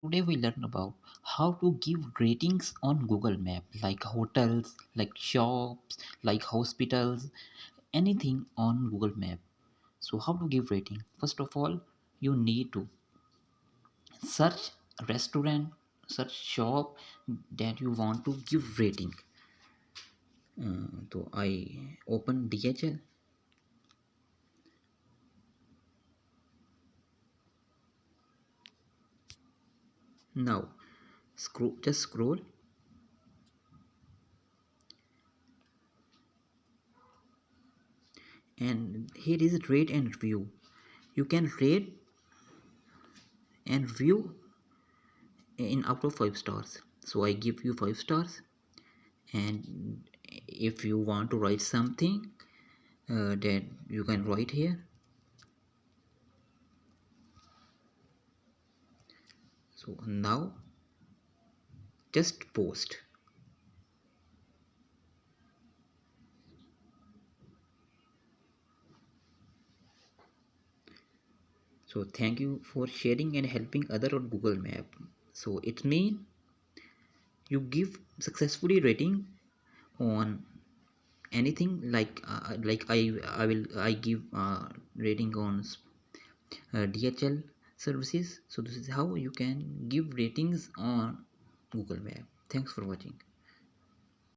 Today we learn about how to give ratings on Google Map, like hotels, like shops, like hospitals, anything on Google Map. So how to give rating? First of all, you need to search a restaurant, search shop that you want to give rating. So I open DHL. Now just scroll, and here is rate and review. You can rate and review in out of 5 stars. So I give you 5 stars, and if you want to write something, that you can write here. So now just post. So thank you for sharing and helping other on Google Map. So it means you give successfully rating on anything, like I give rating on DHL services. So this is how you can give ratings on Google Map. Thanks for watching.